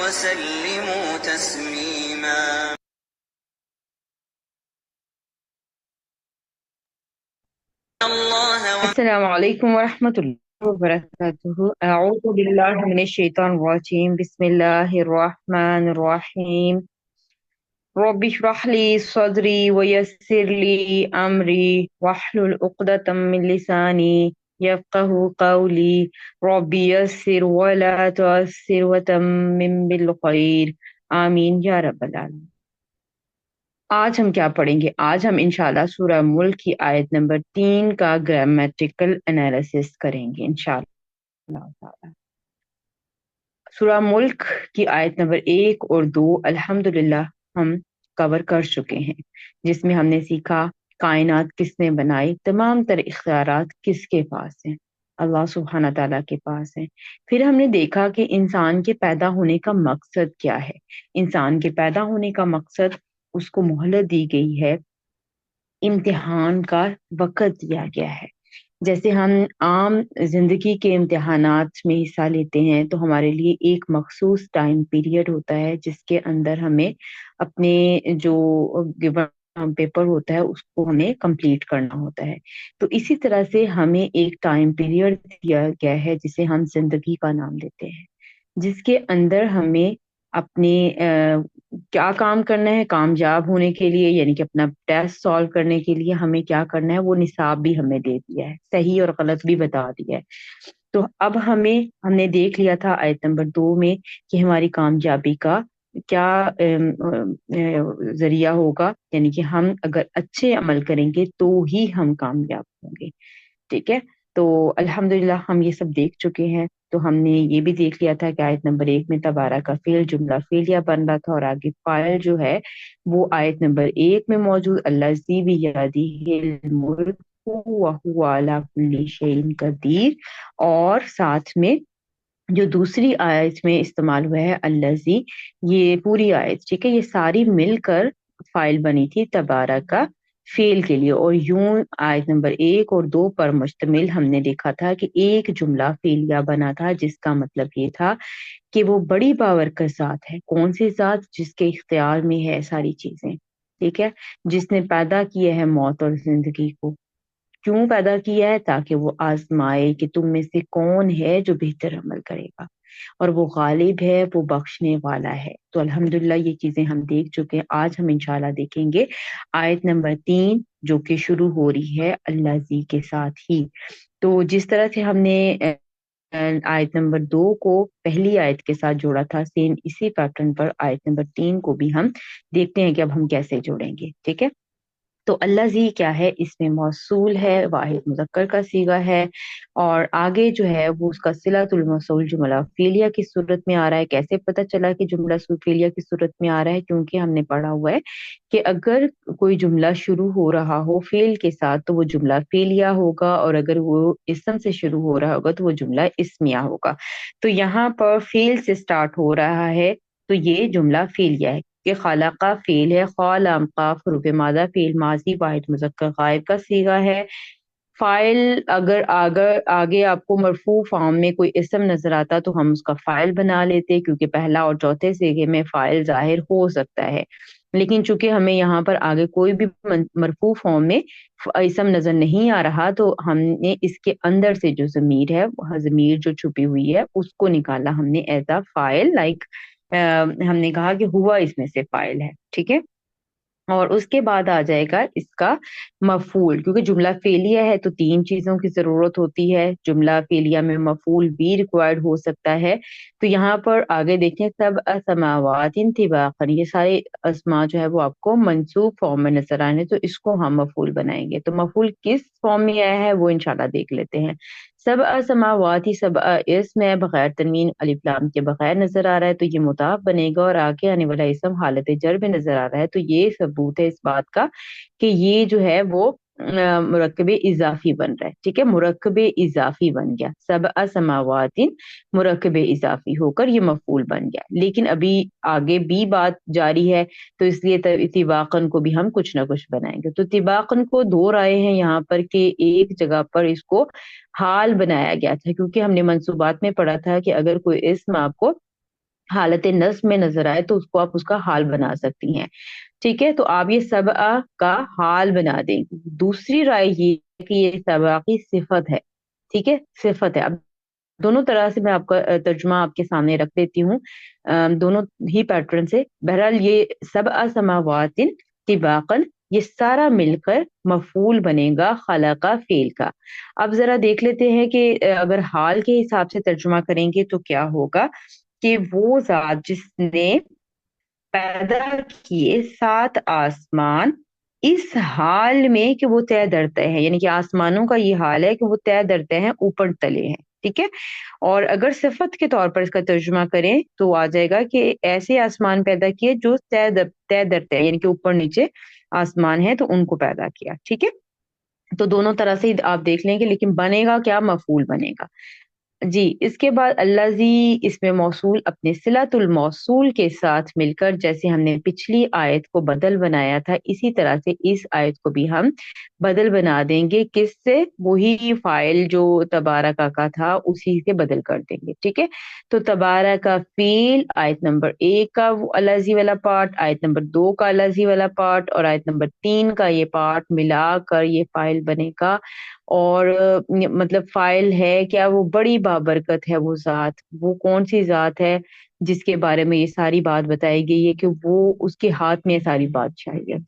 وسلموا تسليما. السلام علیکم ورحمۃ اللہ وبرکاتہ۔ اعوذ باللہ من الشیطان الرجیم، بسم اللہ الرحمن الرحیم۔ رب اشرح لی صدری ویسر لی امری واحلل عقدۃ من لسانی یفقہوا قولی، رب یسر ولا تعسر وتمم بالخیر، آمین یا رب العالمین۔ آج ہم کیا پڑھیں گے؟ آج ہم انشاءاللہ سورہ ملک کی آیت نمبر 3 کا گرامیٹیکل انالیسس کریں گے انشاءاللہ تعالی۔ سورہ ملک کی آیت نمبر 1 اور 2 الحمدللہ ہم کور کر چکے ہیں، جس میں ہم نے سیکھا کائنات کس نے بنائی، تمام تر اختیارات کس کے پاس ہیں، اللہ سبحانہ تعالیٰ کے پاس ہیں۔ پھر ہم نے دیکھا کہ انسان کے پیدا ہونے کا مقصد کیا ہے۔ انسان کے پیدا ہونے کا مقصد، اس کو مہلت دی گئی ہے، امتحان کا وقت دیا گیا ہے۔ جیسے ہم عام زندگی کے امتحانات میں حصہ لیتے ہیں تو ہمارے لیے ایک مخصوص ٹائم پیریڈ ہوتا ہے جس کے اندر ہمیں اپنے جو پیپر ہوتا ہے اس کو ہمیں کمپلیٹ کرنا ہوتا ہے۔ تو اسی طرح سے ہمیں ایک ٹائم پیریڈ دیا گیا ہے جسے ہم زندگی کا نام دیتے ہیں، جس کے اندر ہمیں اپنے کیا کام کرنا ہے کامیاب ہونے کے لیے، یعنی کہ اپنا ٹیسٹ سالو کرنے کے لیے ہمیں کیا کرنا ہے، وہ نصاب بھی ہمیں دے دیا ہے، صحیح اور غلط بھی بتا دیا ہے۔ تو اب ہم نے دیکھ لیا تھا آیت نمبر 2 میں کہ ہماری کامیابی کا کیا ذریعہ ہوگا، یعنی کہ ہم اگر اچھے عمل کریں گے تو ہی ہم کامیاب ہوں گے، ٹھیک ہے۔ تو الحمدللہ ہم یہ سب دیکھ چکے ہیں۔ تو ہم نے یہ بھی دیکھ لیا تھا کہ آیت نمبر 1 میں تبارک کا فعل جملہ فعلیہ بن رہا تھا، اور آگے فاعل جو ہے وہ آیت نمبر 1 میں موجود الذی بیدہ الملک وہو علی کل شیء قدیر، اور ساتھ میں جو دوسری آیت میں استعمال ہوا ہے الذی، یہ پوری آیت، ٹھیک ہے، یہ ساری مل کر فاعل بنی تھی تبارک کا فعل کے لیے، اور یوں آیت نمبر 1 اور 2 پر مشتمل ہم نے دیکھا تھا کہ ایک جملہ فعلیہ بنا تھا جس کا مطلب یہ تھا کہ وہ بڑی باور کا ذات ہے۔ کون سی ذات؟ جس کے اختیار میں ہے ساری چیزیں، ٹھیک ہے، جس نے پیدا کیا ہے موت اور زندگی کو۔ کیوں پیدا کیا ہے؟ تاکہ وہ آزمائے کہ تم میں سے کون ہے جو بہتر عمل کرے گا، اور وہ غالب ہے، وہ بخشنے والا ہے۔ تو الحمدللہ یہ چیزیں ہم دیکھ چکے ہیں۔ آج ہم انشاءاللہ دیکھیں گے آیت نمبر 3 جو کہ شروع ہو رہی ہے الذی کے ساتھ ہی۔ تو جس طرح سے ہم نے آیت نمبر 2 کو پہلی آیت کے ساتھ جوڑا تھا، سیم اسی پیٹرن پر آیت نمبر 3 کو بھی ہم دیکھتے ہیں کہ اب ہم کیسے جوڑیں گے، ٹھیک ہے۔ تو الذی کیا ہے؟ اس میں موصول ہے، واحد مذکر کا صیغہ ہے، اور آگے جو ہے وہ اس کا صلۃ الموصول جملہ فعلیہ کی صورت میں آ رہا ہے۔ کیسے پتہ چلا کہ جملہ فعلیہ کی صورت میں آ رہا ہے؟ کیونکہ ہم نے پڑھا ہوا ہے کہ اگر کوئی جملہ شروع ہو رہا ہو فعل کے ساتھ تو وہ جملہ فعلیہ ہوگا، اور اگر وہ اسم سے شروع ہو رہا ہوگا تو وہ جملہ اسمیہ ہوگا۔ تو یہاں پر فعل سے سٹارٹ ہو رہا ہے تو یہ جملہ فعلیہ ہے کہ خلقہ فعل ہے، خالم قاف حروف ماضی فعل ماضی واحد مذکر غائب کا صیغہ ہے۔ فاعل اگر آگے آپ کو مرفوع فارم میں کوئی اسم نظر آتا تو ہم اس کا فاعل بنا لیتے، کیونکہ پہلا اور چوتھے صیغے میں فاعل ظاہر ہو سکتا ہے، لیکن چونکہ ہمیں یہاں پر آگے کوئی بھی مرفوع فارم میں اسم نظر نہیں آ رہا تو ہم نے اس کے اندر سے جو ضمیر ہے، ضمیر جو چھپی ہوئی ہے اس کو نکالا ہم نے ایز اے فاعل، لائک ہم نے کہا کہ ہوا اس میں سے فاعل ہے، ٹھیک ہے۔ اور اس کے بعد آ جائے گا اس کا مفعول، کیونکہ جملہ فعلیہ ہے تو 3 چیزوں کی ضرورت ہوتی ہے۔ جملہ فعلیہ میں مفعول بھی ریکوائرڈ ہو سکتا ہے۔ تو یہاں پر آگے دیکھیں سبع سماوات طباقا، یہ سارے اسماء جو ہے وہ آپ کو منصوب فارم میں نظر آنے، تو اس کو ہم مفعول بنائیں گے۔ تو مفعول کس فارم میں آیا ہے وہ انشاءاللہ دیکھ لیتے ہیں۔ سبع سماوات، سبع اسم ہے، بغیر تنوین الف لام کے بغیر نظر آ رہا ہے تو یہ مضاف بنے گا، اور آگے آنے والا اسم حالت جر میں نظر آ رہا ہے تو یہ ثبوت ہے اس بات کا کہ یہ جو ہے وہ مرکب اضافی بن رہا ہے، ٹھیک ہے، مرکب اضافی بن گیا، سبع سماوات مرکب اضافی ہو کر یہ مفعول بن گیا۔ لیکن ابھی آگے بھی بات جاری ہے تو اس لیے طباقاً کو بھی ہم کچھ نہ کچھ بنائیں گے۔ تو طباقاً کو 2 رائے ہیں یہاں پر کہ ایک جگہ پر اس کو حال بنایا گیا تھا، کیونکہ ہم نے منصوبات میں پڑھا تھا کہ اگر کوئی اسم آپ کو हालत नस्ब में नजर आए तो उसको आप उसका हाल बना सकती हैं। ठीक है, तो आप ये सबआ का हाल बना देंगी। दूसरी राय ये है कि ये सबआ की सिफत है। ठीक है, सिफत है। अब दोनों तरह से मैं आपका तर्जुमा आपके सामने रख देती हूँ, दोनों ही पैटर्न से। बहरहाल ये सबआ समावातिन तिबाकन, ये सारा मिलकर मफूल बनेगा खलका फेल का। अब जरा देख लेते हैं कि अगर हाल के हिसाब से तर्जुमा करेंगे तो क्या होगा, कि वो जात जिसने पैदा किए सात आसमान, इस हाल में कि वो तय दरते हैं, यानी कि आसमानों का ये हाल है कि वो तय दरते हैं, ऊपर तले हैं। ठीक है, और अगर सिफत के तौर पर इसका तर्जुमा करें तो आ जाएगा कि ऐसे आसमान पैदा किए जो तय दरते हैं, यानी कि ऊपर नीचे आसमान है तो उनको पैदा किया। ठीक है, तो दोनों तरह से आप देख लेंगे, लेकिन बनेगा क्या, मफूल बनेगा। जी, इसके बाद अल्लाजी इसमें मौसूल अपने सिलातुल मौसूल के साथ मिलकर, जैसे हमने पिछली आयत को बदल बनाया था, इसी तरह से इस आयत को भी हम बदल बना देंगे। किससे, वही फाइल जो तबारका का था उसी से बदल कर देंगे। ठीक है, तो तबारका फील आयत नंबर 1 का वो अल्लाजी वाला पार्ट, आयत नंबर 2 का अल्लाजी वाला पार्ट, और आयत नंबर 3 का ये पार्ट मिलाकर ये फाइल बनेगा। और मतलब फाइल है क्या, वो बड़ी बाबरकत है वो जात। वो कौन सी जात है जिसके बारे में ये सारी बात बताई गई है कि वो उसके हाथ में है सारी बादशाहियत।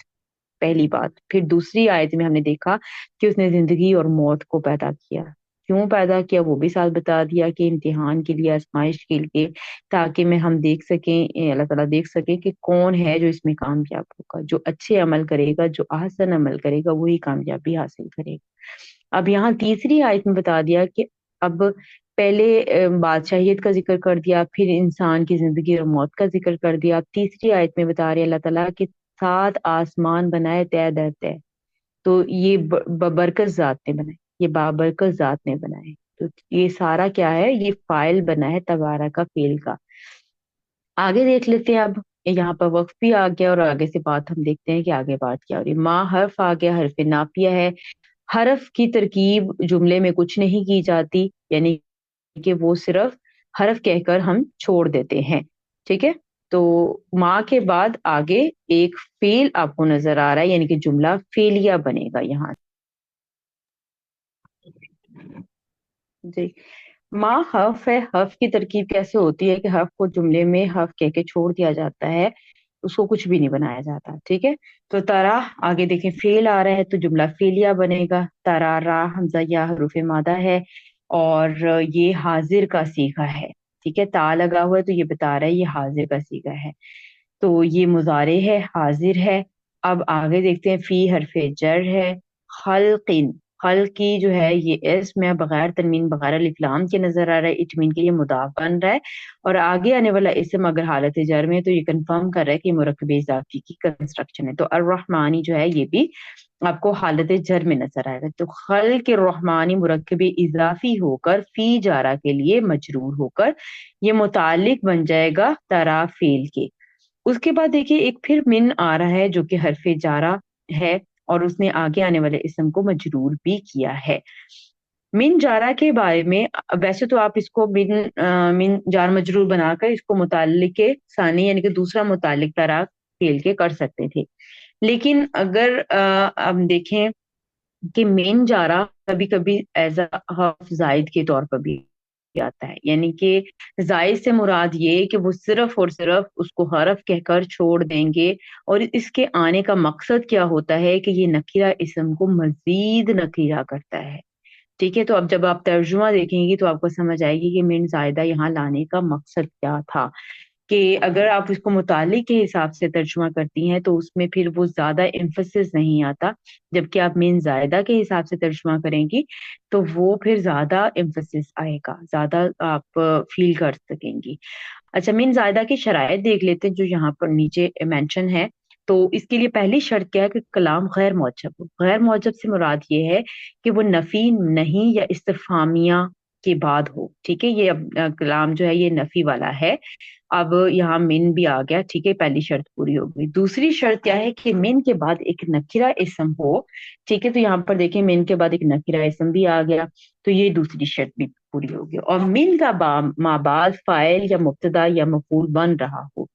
पहली बात। फिर दूसरी आयत में हमने देखा कि उसने जिंदगी और मौत को पैदा किया। क्यों पैदा किया वो भी साथ बता दिया, कि इम्तिहान के लिए, आजमाइश के लिए, ताकि मैं हम देख सकें, अल्लाह ताला देख सके कि कौन है जो इसमें कामयाब होगा। जो अच्छे अमल करेगा, जो आसन अमल करेगा, वही कामयाबी हासिल करेगा। अब यहाँ तीसरी आयत में बता दिया कि अब पहले बादशाहियत का जिक्र कर दिया, फिर इंसान की जिंदगी और मौत का जिक्र कर दिया। अब तीसरी आयत में बता रहे अल्लाह ताला कि सात आसमान बनाए तय दर तय। तो ये बबरकत जात ने बनाए, ये बाबरकत जात ने बनाए। तो ये सारा क्या है, ये फाइल बना है तबारा का फेल का। आगे देख लेते हैं। अब यहाँ पर वक्फ भी आ गया और आगे से बात हम देखते हैं कि आगे बात क्या हो रही है। माँ हर्फ आ गया, हर्फ नाफिया है। हरफ की तरकीब जुमले में कुछ नहीं की जाती, यानी कि वो सिर्फ हरफ कहकर हम छोड़ देते हैं। ठीक है, तो माँ के बाद आगे एक फेल आपको नजर आ रहा है, यानी कि जुमला फेलिया बनेगा यहाँ। जी, माँ हर्फ है। हर्फ की तरकीब कैसे होती है कि हर्फ को जुमले में हर्फ कह के छोड़ दिया जाता है, उसको कुछ भी नहीं बनाया जाता। ठीक है, तो तरा, आगे देखें फेल आ रहा है तो जुमला फेलिया बनेगा। तरा रा हमजा या हरूफ मादा है, और ये हाजिर का सीगा है। ठीक है, ता लगा हुआ है तो ये बता रहा है ये हाजिर का सीगा है। तो ये मुजारे है, हाजिर है। अब आगे देखते हैं, फी हरफे जर है। खल्किन, खल की जो है ये इसम है, बगैर तनवीन बगैर अलिफ लाम के नजर आ रहा है, इट मीन के ये मुदाफ बन रहा है। और आगे आने वाला इसम अगर हालत जर में है तो ये कंफर्म कर रहा है कि मुरक्कब इजाफी की कंस्ट्रक्शन है। तो अर्रहमानी जो है ये भी आपको हालत जर में नजर आएगा। तो खल के रहमानी मुरक्कब इजाफी होकर फी जारा के लिए मजरूर होकर ये मुतालिक बन जाएगा तरा फेल के। उसके बाद देखिए एक फिर मिन आ रहा है जो कि हरफे जारा है, और उसने आगे आने वाले इसम को मजरूर भी किया है। मिन जारा के बारे में वैसे तो आप इसको मिन जार मजरूर बनाकर इसको मुतालिक सानी, यानी कि दूसरा मुतालिक तरा खेल के कर सकते थे। लेकिन अगर हम देखें कि मेन जारा कभी कभी एज अ हर्फ जायद के तौर पर भी आता है, यानी कि जायद से मुराद ये कि वो सिर्फ और सिर्फ उसको हरफ कहकर छोड़ देंगे। और इसके आने का मकसद क्या होता है कि ये नकीरा इसम को मजीद नकीरा करता है। ठीक है, तो अब जब आप तर्जुमा देखेंगी तो आपको समझ आएगी कि मिन जायदा यहाँ लाने का मकसद क्या था। कि अगर आप इसको मुतालिक के हिसाब से तर्जुमा करती हैं तो उसमें फिर वो ज्यादा एम्फसिस नहीं आता। जबकि आप मीन जायदा के हिसाब से तर्जुमा करेंगी तो वो फिर ज्यादा एम्फसिस आएगा, ज्यादा आप फील कर सकेंगी। अच्छा, मीन जायदा की शराइत देख लेते हैं जो यहाँ पर नीचे मेंशन है। तो इसके लिए पहली शर्त क्या है कि कलाम गैर मौजब हो। गैर मौजब से मुराद ये है कि वो नफी नहीं या इस्तिफामिया के बाद हो। ठीक है, ये अब कलाम जो है ये नफी वाला है। अब यहाँ मिन भी आ गया। ठीक है, पहली शर्त पूरी हो गई। दूसरी शर्त क्या है कि मिन के बाद एक नकिरा इसम हो। ठीक है, तो यहाँ पर देखिए मिन के बाद एक नकिरा इसम भी आ गया, तो ये दूसरी शर्त भी पूरी होगी, और मिन का माँ बाद फाइल या मुब्तदा या मफूल बन रहा हो।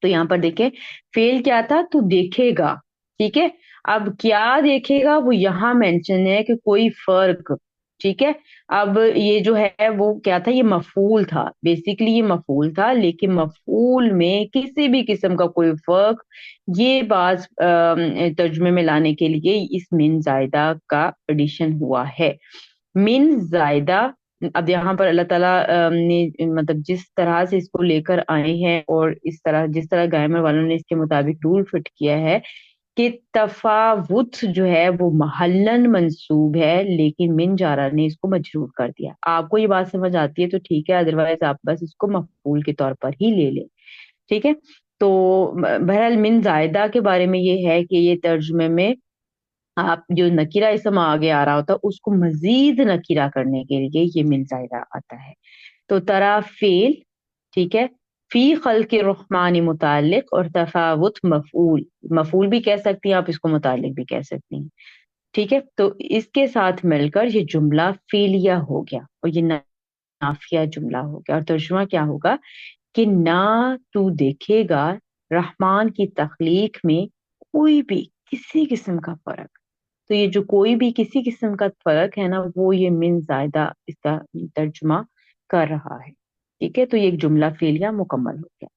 तो यहाँ पर देखें, फेल क्या था, तू देखेगा, ठीक है। अब क्या देखेगा वो यहाँ मेंशन है कि कोई फर्क, ठीक है। अब ये जो है वो क्या था, ये मफूल था, बेसिकली ये मफूल था, लेकिन मफूल में किसी भी किस्म का कोई फर्क, ये बात तर्जुमे में लाने के लिए इस मिन जायदा का एडिशन हुआ है। मिन जायदा, अब यहाँ पर अल्लाह ताला ने मतलब जिस तरह से इसको लेकर आए हैं, और इस तरह जिस तरह ग्रामर वालों ने इसके मुताबिक रूल फिट किया है कि तफावुत जो है वो महल्लन मंसूब है, लेकिन मिन जारा ने इसको मजरूर कर दिया। आपको ये बात समझ आती है तो ठीक है, अदरवाइज आप बस इसको मफूल के तौर पर ही ले लें, ठीक है। तो बहरहाल मिन जायदा के बारे में ये है कि ये तर्जुमे में आप जो नकीरा इसम आगे आ रहा होता है उसको मजीद नकीरा करने के लिए ये मिन जायदा आता है। तो तरा फेल, ठीक है, फी खल्क रहमानी मुतालिक, और तफावुत मफूल, मफूल भी कह सकती हैं आप इसको, मुतालिक भी कह सकती हैं, ठीक है। तो इसके साथ मिलकर ये जुमला फेलिया हो गया, और ये नाफिया जुमला हो गया, और तर्जुमा क्या होगा कि ना तू देखेगा रहमान की तख्लीक में कोई भी किसी किस्म का फर्क। तो ये जो कोई भी किसी किस्म का फर्क है ना, वो ये मिन जायदा इसका तर्जुमा कर रहा है, ठीक है। तो ये एक जुमला फेलिया मुकम्मल हो गया।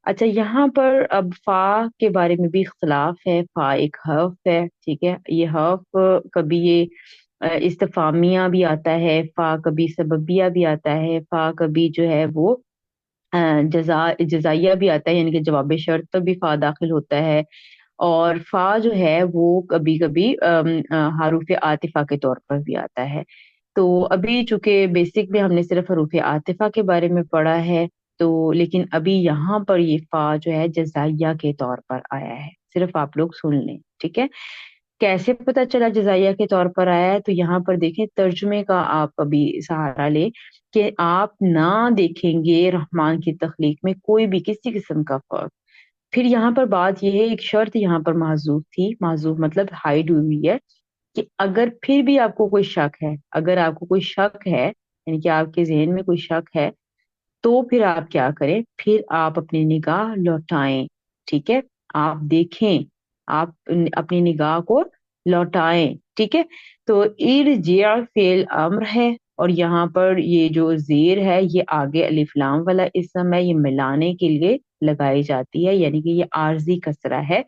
अच्छा, यहाँ पर अब फा के बारे में भी इख्तलाफ है। फा एक हर्फ है, ठीक है। ये हर्फ कभी ये इस्तिफामिया भी आता है, फा कभी सबबिया भी आता है, फा कभी जो है वो जजाइया भी आता है, यानी कि जवाब शर्त पर भी फा दाखिल होता है। और फा जो है वो कभी कभी हरूफ आतिफा के तौर पर भी आता है। तो अभी चूंकि बेसिक में हमने सिर्फ हरूफ आतिफा के बारे में पढ़ा है, तो लेकिन अभी यहाँ पर ये फा जो है जजाइया के तौर पर आया है, सिर्फ आप लोग सुन लें, ठीक है। कैसे पता चला जजाइया के तौर पर आया है, तो यहाँ पर देखें, तर्जुमे का आप अभी सहारा ले कि आप ना देखेंगे रहमान की तख्लीक में कोई भी किसी किस्म का फर्क। फिर यहाँ पर बात यह है, एक शर्त यहाँ पर माजूफ थी, माजूफ मतलब हाइड हुई हुई है, कि अगर फिर भी आपको कोई शक है, अगर आपको कोई शक है, यानी कि आपके जहन में कोई शक है, तो फिर आप क्या करें, फिर आप अपनी निगाह लौटाएं, ठीक है। आप देखें, आप अपनी निगाह को लौटाएं, ठीक है। तो इरजिया फेल अम्र है, और यहाँ पर ये जो जेर है ये आगे अलिफ लाम वाला इसम है, ये मिलाने के लिए लगाई जाती है, यानी कि ये आर्जी कसरा है।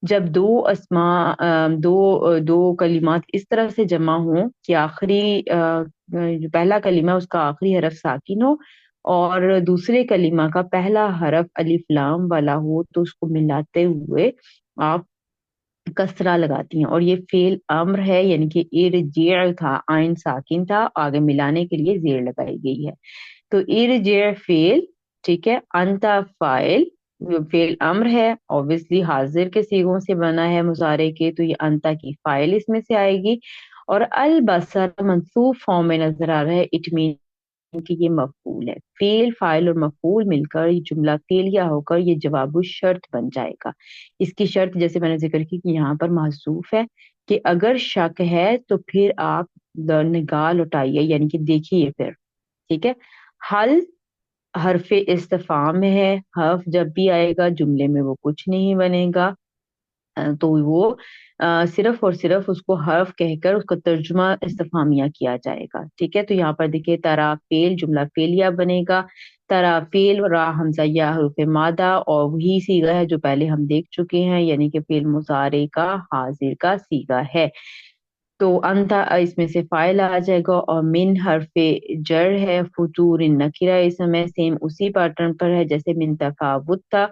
जब दो अस्मा दो कलिमात इस तरह से जमा हों कि आखिरी जो पहला कलिमा है उसका आखिरी हरफ साकिन हो, और दूसरे कलिमा का पहला हरफ अलिफ लाम वाला हो, तो उसको मिलाते हुए आप कसरा लगाती हैं, और ये फेल अम्र है, यानी कि इरजिअ था, आइन साकिन था, आगे मिलाने के लिए जेर लगाई गई है। तो इरजिअ फेल, ठीक है। अंता फाइल, फेल अम्र है, ऑब्वियसली हाजिर के सीगों से बना है मुजारे के, तो ये अंता की फाइल इसमें से आएगी। और अल बसर मंसूब फॉर्म में नजर आ रहा है, इट मीन कि ये मफूल है। फेल, फाइल और मफूल मिलकर ये जुमला फेलिया होकर ये जवाब शर्त बन जाएगा। इसकी शर्त जैसे मैंने जिक्र की कि यहाँ पर महसूफ है कि अगर शक है तो फिर आप निगाह लौटाइए, यानी कि देखिए फिर, ठीक है। हल हरफे इस्तिफाम में है, हर्फ जब भी आएगा जुमले में वो कुछ नहीं बनेगा, तो वो सिर्फ और सिर्फ उसको हर्फ कहकर उसका तर्जुमा इस्तिफामिया किया जाएगा, ठीक है। तो यहाँ पर देखिए, तरा फेल जुमला फेलिया बनेगा, तरा फेल रा हमजा या हरूफ मादा, और वही सीगा है जो पहले हम देख चुके हैं, यानी कि फेल मुजारे का हाजिर का सीगा है। तो अंता इसमें से फाइल आ जाएगा, और मिन हरफे जर है, फुतूर नकिरा इस समय सेम उसी पैटर्न पर है जैसे मिन तफावुत था।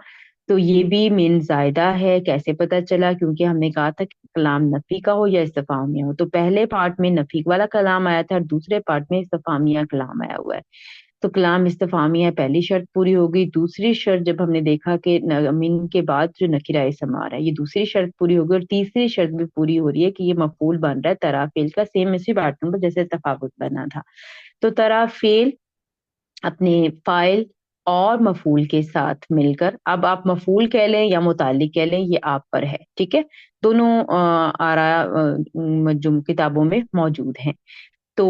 तो ये भी मिन जायदा है। कैसे पता चला, क्योंकि हमने कहा था कि कलाम नफी का हो या इस्तिफामिया हो, तो पहले पार्ट में नफी वाला कलाम आया था और दूसरे पार्ट में इस्तिफामिया कलाम आया हुआ है। तो कलाम इस्तिफामिया पहली शर्त पूरी हो गई। दूसरी शर्त जब हमने देखा कि मिन के बाद जो नकिरा इसम आ रहा है, ये दूसरी शर्त पूरी हो गई, और तीसरी शर्त भी पूरी हो रही है कि ये मफूल बन रहा है तराफेल का, सेम इसी पैटर्न पर जैसे तफावुत बना था। तो तराफेल अपने फाइल और मफूल के साथ मिलकर, अब आप मफूल कह लें या मुतालिक कह लें, ये आप पर है, ठीक है। दोनों आरा किताबों में मौजूद हैं। تو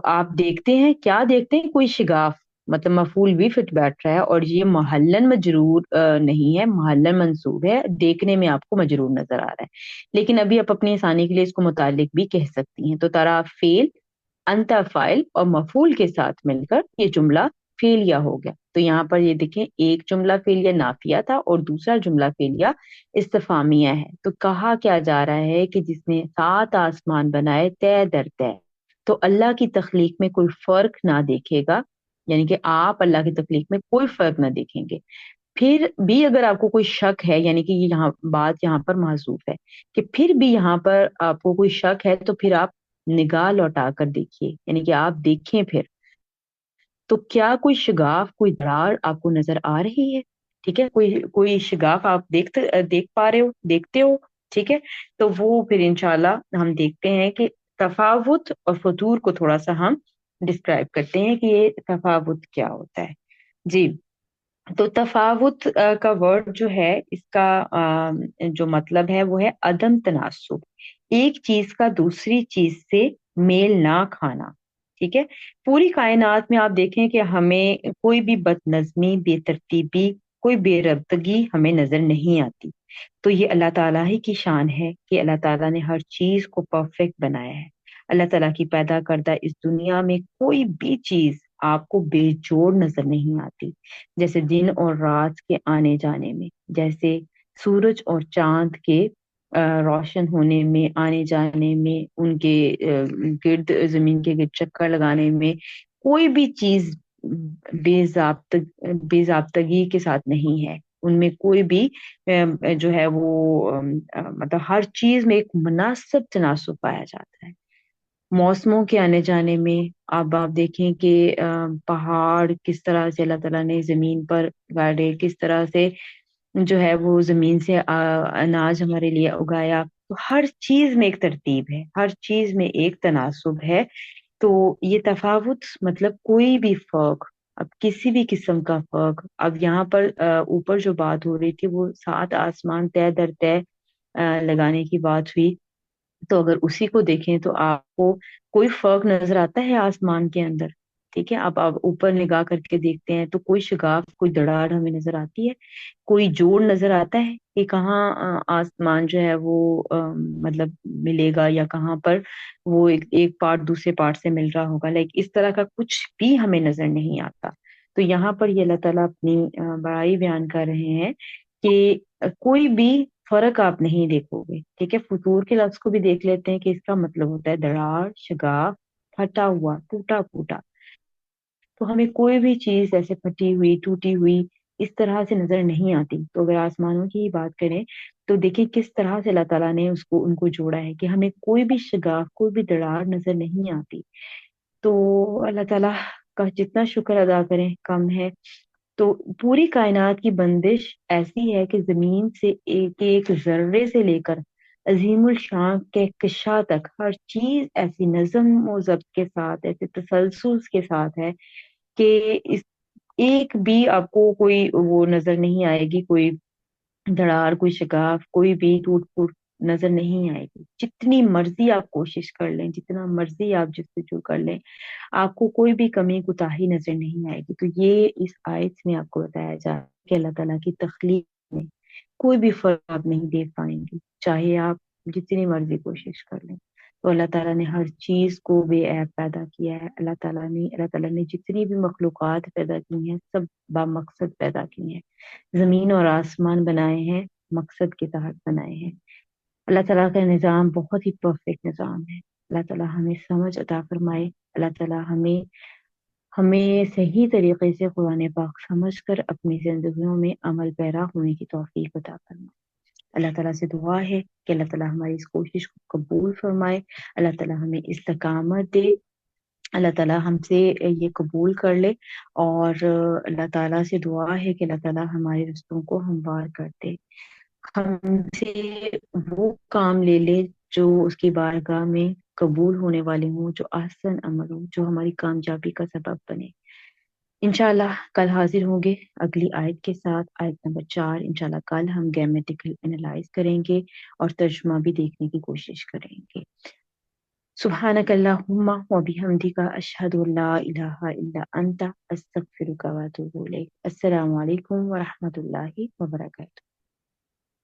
आप देखते हैं, क्या देखते हैं, कोई शिगाफ, मतलब मफूल भी फिट बैठ रहा है, और ये महल्लन मजरूर नहीं है, महल्लन मंसूब है, देखने में आपको मजरूर नजर आ रहा है। लेकिन अभी आप अपनी आसानी के लिए इसको मुतालिक भी कह सकती हैं। तो तरा फेल, अंता फाइल और मफूल के साथ मिलकर ये जुमला फेलिया हो गया। तो यहाँ पर ये देखें, एक जुमला फेलिया नाफिया था और दूसरा जुमला फेलिया इस्तिफामिया है। तो कहा क्या जा रहा है कि जिसने सात आसमान बनाए तय दर तय, तो अल्लाह की तख्लीक में कोई फर्क ना देखेगा, यानी कि आप अल्लाह की तख्लीक में कोई फर्क ना देखेंगे। फिर भी अगर आपको कोई शक है, यानी कि ये यहाँ बात यहाँ पर महसूस है कि फिर भी यहाँ पर आपको कोई शक है, तो फिर आप निगाह लौटा कर देखिए, यानी कि आप देखें फिर, तो क्या कोई शगाफ, कोई दरार आपको नजर आ रही है? ठीक है, कोई कोई शगाफ आप देख पा रहे हो, देखते हो? ठीक है, तो वो फिर इंशाल्लाह हम देखते हैं कि तफावुत और फतूर को थोड़ा सा हम डिस्क्राइब करते हैं कि ये तफावुत क्या होता है। जी। तो तफावुत का वर्ड जो है, इसका जो मतलब है वो है अदम तनासुब, एक चीज का दूसरी चीज से मेल ना खाना। ठीक है, पूरी कायनात में आप देखें कि हमें कोई भी बदनजमी, बेतरतीबी, कोई बेरब्तगी हमें नजर नहीं आती। तो ये अल्लाह ताला ही की शान है कि अल्लाह ताला ने हर चीज को परफेक्ट बनाया है। अल्लाह ताला की पैदा करदा इस दुनिया में कोई भी चीज आपको बेजोड़ नजर नहीं आती। जैसे दिन और रात के आने जाने में, जैसे सूरज और चांद के रोशन होने में, आने जाने में, उनके गिर्द, जमीन के गिर्द चक्कर लगाने में, कोई भी चीज बेजाब्तगी के साथ नहीं है। उनमें कोई भी जो है वो मतलब हर चीज में एक मुनासिब तनासुब पाया जाता है। मौसमों के आने जाने में अब आप देखें कि पहाड़ किस तरह से अल्लाह ताला ने जमीन पर गाड़े, किस तरह से जो है वो जमीन से अनाज हमारे लिए उगाया। तो हर चीज में एक तरतीब है, हर चीज में एक तनासुब है। तो ये तफावुत मतलब कोई भी फर्क, अब किसी भी किस्म का फर्क, अब यहाँ पर ऊपर जो बात हो रही थी वो सात आसमान तय दर तय लगाने की बात हुई। तो अगर उसी को देखें तो आपको कोई फर्क नजर आता है आसमान के अंदर? ठीक है, अब आप ऊपर निगाह करके देखते हैं तो कोई शिगाफ, कोई दरार हमें नजर आती है? कोई जोड़ नजर आता है कि कहाँ आसमान जो है वो मतलब मिलेगा, या कहाँ पर वो एक पार्ट दूसरे पार्ट से मिल रहा होगा? लाइक इस तरह का कुछ भी हमें नजर नहीं आता। तो यहाँ पर ये अल्लाह ताला अपनी बड़ाई बयान कर रहे हैं कि कोई भी फर्क आप नहीं देखोगे। ठीक है, फतूर के लफ्ज को भी देख लेते हैं कि इसका मतलब होता है दरार, शगाफ, फटा हुआ, टूटा फूटा। तो हमें कोई भी चीज ऐसे फटी हुई, टूटी हुई इस तरह से नजर नहीं आती। तो अगर आसमानों की ही बात करें तो देखिए किस तरह से अल्लाह ताला ने उसको उनको जोड़ा है कि हमें कोई भी शगाफ, कोई भी दरार नजर नहीं आती। तो अल्लाह ताला का जितना शुक्र अदा करें कम है। तो पूरी कायनात की बंदिश ऐसी है कि जमीन से एक एक जर्रे से लेकर अजीमुल शान के कशा तक हर चीज ऐसी नज्म और जब्त के साथ, ऐसे तसलसल के साथ है कि इस एक भी आपको कोई वो नजर नहीं आएगी, कोई धड़ार, कोई शिकाफ, कोई भी टूट फूट नजर नहीं आएगी। जितनी मर्जी आप कोशिश कर लें, जितना मर्जी आप जस्तजू कर लें, आपको कोई भी कमी कुताही नजर नहीं आएगी। तो ये इस आयत में आपको बताया जा रहा है कि अल्लाह ताला की तख्लीक में कोई भी फर्क आप नहीं देख पाएंगे, चाहे आप जितनी मर्जी कोशिश कर लें। तो अल्लाह ताला ने हर चीज को बेऐब पैदा किया है। अल्लाह ताला ने जितनी भी मखलूकात पैदा की हैं सब बामकसद पैदा की हैं। जमीन और आसमान बनाए हैं, मकसद के तहत बनाए हैं। अल्लाह ताला का निज़ाम बहुत ही परफेक्ट निज़ाम है। अल्लाह ताला हमें समझ अता फरमाए। अल्लाह ताला हमें हमें सही तरीके से कुरान पाक समझ कर अपनी जिंदगियों में अमल पैरा होने की तौफीक अता फरमाए। अल्लाह ताला से दुआ है कि अल्लाह ताला हमारी इस कोशिश को कबूल फरमाए। अल्लाह ताला हमें इस्तकामत दे। अल्लाह ताला हमसे ये कबूल कर ले। और अल्लाह ताला से दुआ है कि अल्लाह ताला हमारे रिश्तों को हमवार कर दे, हमसे वो काम ले ले जो उसकी बारगाह में कबूल होने वाले हों, जो आसन अमल हो, जो हमारी कामयाबी का सबब बने। इंशाल्लाह कल हाजिर होंगे अगली आयत के साथ, आयत नंबर 4। इंशाल्लाह कल हम ग्रामेटिकल एनालाइज करेंगे और तर्जुमा भी देखने की कोशिश करेंगे। سبحانك اللهم وبحمدك أشهد أن لا إله إلا أنت أستغفرك وأتوب إليك. السلام عليكم ورحمة الله وبركاته.